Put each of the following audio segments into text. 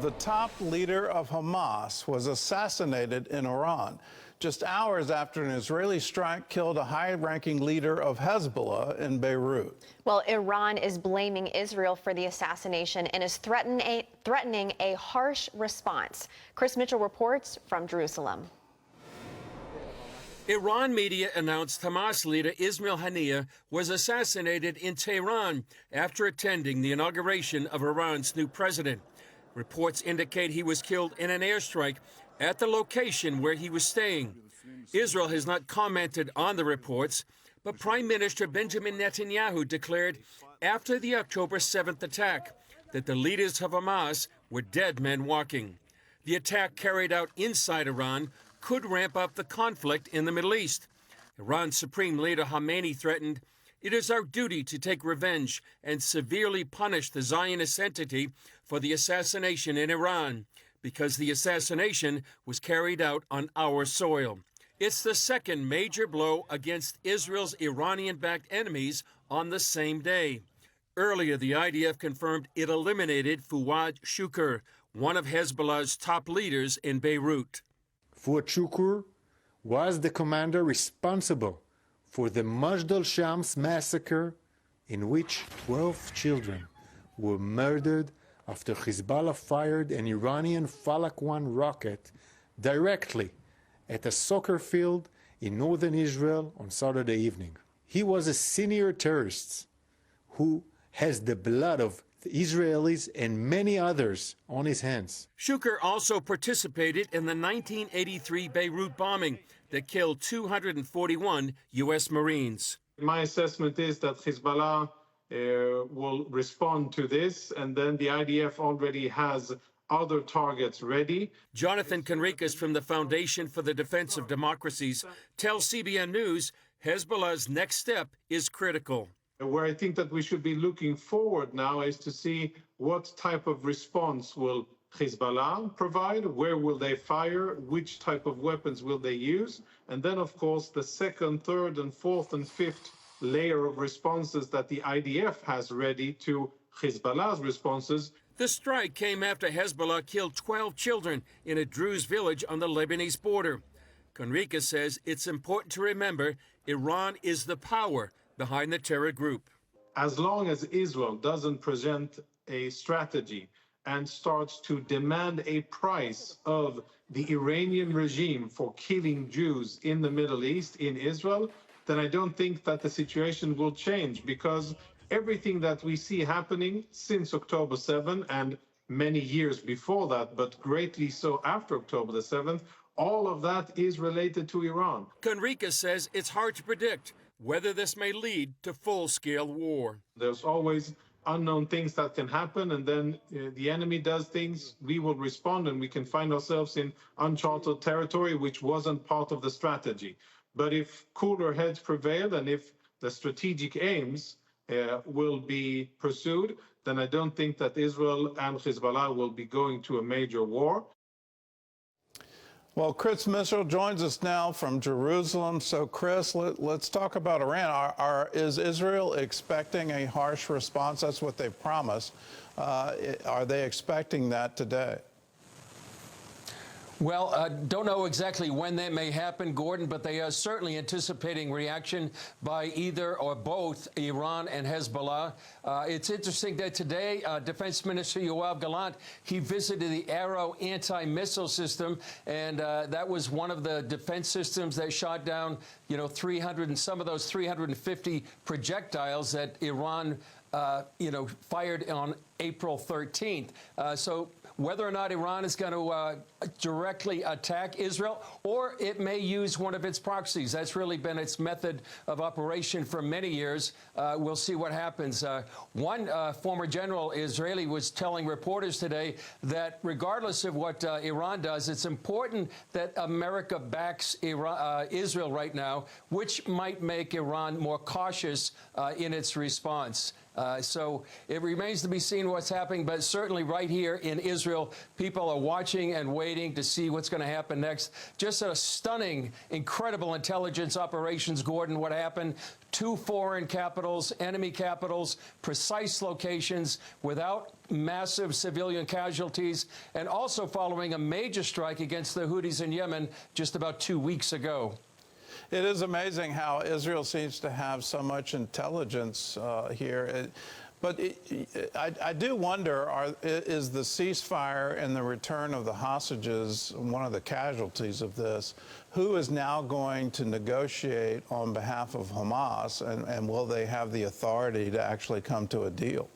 The top leader of Hamas was assassinated in Iran just hours after an Israeli strike killed a high-ranking leader of Hezbollah in Beirut. Well, Iran is blaming Israel for the assassination and is threatening a harsh response. Chris Mitchell reports from Jerusalem. Iran media announced Hamas leader Ismail Haniyeh was assassinated in Tehran after attending the inauguration of Iran's new president. Reports indicate he was killed in an airstrike at the location where he was staying. Israel has not commented on the reports, but Prime Minister Benjamin Netanyahu declared after the October 7th attack that the leaders of Hamas were dead men walking. The attack carried out inside Iran could ramp up the conflict in the Middle East. Iran's Supreme Leader Khamenei threatened, "It is our duty to take revenge and severely punish the Zionist entity for the assassination in Iran, because the assassination was carried out on our soil." It's the second major blow against Israel's Iranian-backed enemies on the same day. Earlier, the IDF confirmed it eliminated Fouad Shukr, one of Hezbollah's top leaders in Beirut. Fouad Shukr was the commander responsible for the Majd al-Shams massacre, in which 12 children were murdered after Hezbollah fired an Iranian Falak 1 rocket directly at a soccer field in northern Israel on Saturday evening. He was a senior terrorist who has the blood of the Israelis and many others on his hands. Shukr also participated in the 1983 Beirut bombing that killed 241 U.S. Marines. My assessment is that Hezbollah will respond to this, and then the IDF already has other targets ready. Jonathan Conricus from the Foundation for the Defense of Democracies tells CBN News Hezbollah's next step is critical. Where I think that we should be looking forward now is to see what type of response will Hezbollah provide, where will they fire, which type of weapons will they use, and then, of course, the second, third, and fourth, and fifth layer of responses that the IDF has ready to Hezbollah's responses. The strike came after Hezbollah killed 12 children in a Druze village on the Lebanese border. Conricus says it's important to remember Iran is the power behind the terror group. As long as Israel doesn't present a strategy and starts to demand a price of the Iranian regime for killing Jews in the Middle East, in Israel, then I don't think that the situation will change, because everything that we see happening since October 7 and many years before that, but greatly so after October the 7th, all of that is related to Iran. Conricus says it's hard to predict whether this may lead to full-scale war. There's always unknown things that can happen, and then the enemy does things, we will respond, and we can find ourselves in uncharted territory, which wasn't part of the strategy. But if cooler heads prevail, and if the strategic aims will be pursued, then I don't think that Israel and Hezbollah will be going to a major war. Well, Chris Mitchell joins us now from Jerusalem. So, Chris, let's talk about Iran. Is Israel expecting a harsh response? That's what they've promised. Are they expecting that today? Well, don't know exactly when that may happen, Gordon, but they are certainly anticipating reaction by either or both Iran and Hezbollah. It's interesting that today, Defense Minister Yoav Gallant, he visited the Arrow anti-missile system, and that was one of the defense systems that shot down, 300 and some of those 350 projectiles that Iran, fired on April 13th. So whether or not Iran is going to directly attack Israel, or it may use one of its proxies. That's really been its method of operation for many years. We'll see what happens. One former general Israeli was telling reporters today that regardless of what Iran does, it's important that America backs Israel right now, which might make Iran more cautious in its response. So it remains to be seen what's happening, but certainly right here in Israel, people are watching and waiting to see what's going to happen next. Just a stunning, incredible intelligence operations, Gordon, what happened. 2 foreign capitals, enemy capitals, precise locations without massive civilian casualties, and also following a major strike against the Houthis in Yemen just about 2 weeks ago. It is amazing how Israel seems to have so much intelligence here. I do wonder, is the ceasefire and the return of the hostages one of the casualties of this? Who is now going to negotiate on behalf of Hamas, and will they have the authority to actually come to a deal?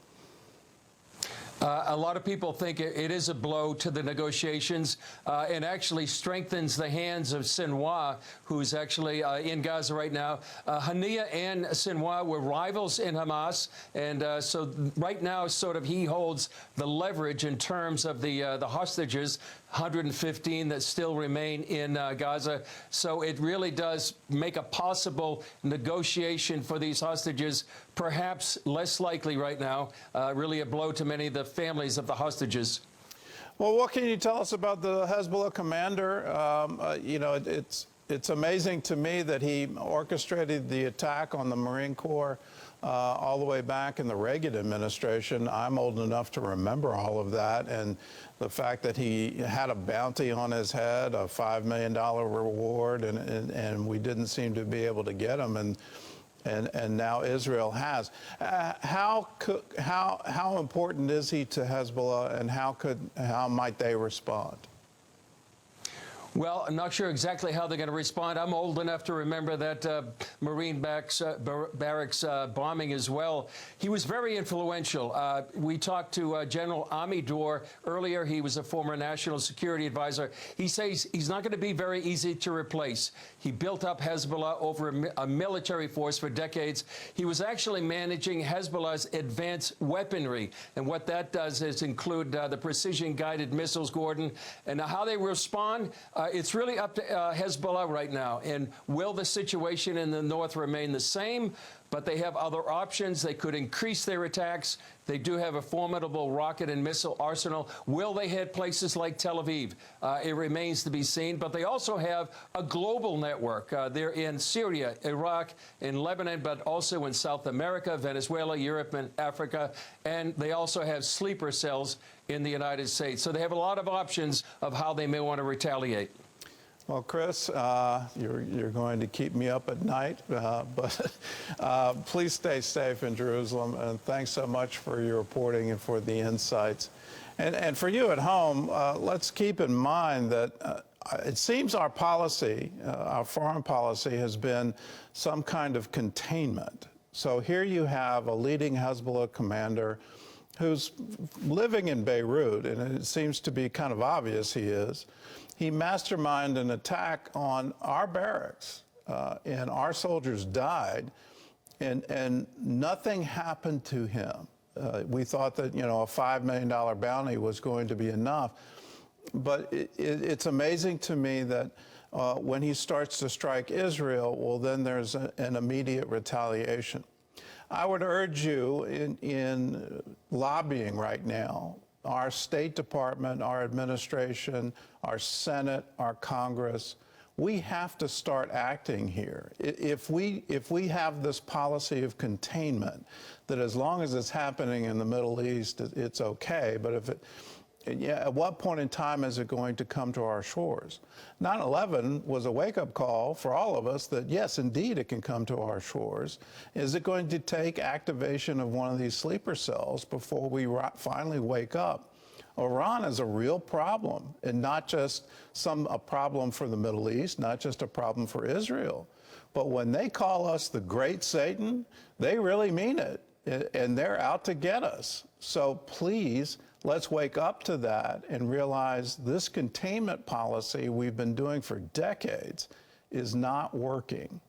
A lot of people think it is a blow to the negotiations and actually strengthens the hands of Sinwar, who's actually in Gaza right now. Haniyeh and Sinwar were rivals in Hamas, and so right now sort of he holds the leverage in terms of the hostages, 115 that still remain in Gaza. So it really does make a possible negotiation for these hostages perhaps less likely right now, really a blow to many of the families of the hostages. Well, what can you tell us about the Hezbollah commander? You know, it's amazing to me that he orchestrated the attack on the Marine Corps all the way back in the Reagan administration. I'm old enough to remember all of that, and the fact that he had a bounty on his head, a $5 million reward, and we didn't seem to be able to get him, and now Israel has. How important is he to Hezbollah, and how might they respond? Well, I'm not sure exactly how they're going to respond. I'm old enough to remember that Marine barracks bombing as well. He was very influential. We talked to General Amidor earlier. He was a former national security advisor. He says he's not going to be very easy to replace. He built up Hezbollah over a military force for decades. He was actually managing Hezbollah's advanced weaponry. And what that does is include the precision-guided missiles, Gordon. And how they respond, it's really up to Hezbollah right now. And will the situation in the north remain the same? But they have other options. They could increase their attacks. They do have a formidable rocket and missile arsenal. Will they hit places like Tel Aviv? It remains to be seen. But they also have a global network. They're in Syria, Iraq, in Lebanon, but also in South America, Venezuela, Europe, and Africa. And they also have sleeper cells in the United States. So they have a lot of options of how they may want to retaliate. Well, Chris, you're going to keep me up at night, but please stay safe in Jerusalem, and thanks so much for your reporting and for the insights. And for you at home, let's keep in mind that it seems our policy, our foreign policy, has been some kind of containment. So here you have a leading Hezbollah commander who's living in Beirut, and it seems to be kind of obvious he is. He masterminded an attack on our barracks, and our soldiers died, and nothing happened to him. We thought that, you know, a $5 million bounty was going to be enough. But it's amazing to me that when he starts to strike Israel, well, then there's an immediate retaliation. I would urge you in lobbying right now, our State Department, our administration, our Senate, our Congress, we have to start acting here. If we have this policy of containment, that as long as it's happening in the Middle East, it's okay, but if at what point in time is it going to come to our shores? 9/11 was a wake-up call for all of us that, yes, indeed, it can come to our shores. Is it going to take activation of one of these sleeper cells before we finally wake up? Iran is a real problem, and not just a problem for the Middle East, not just a problem for Israel. But when they call us the great Satan, they really mean it, and they're out to get us. So please, let's wake up to that and realize this containment policy we've been doing for decades is not working.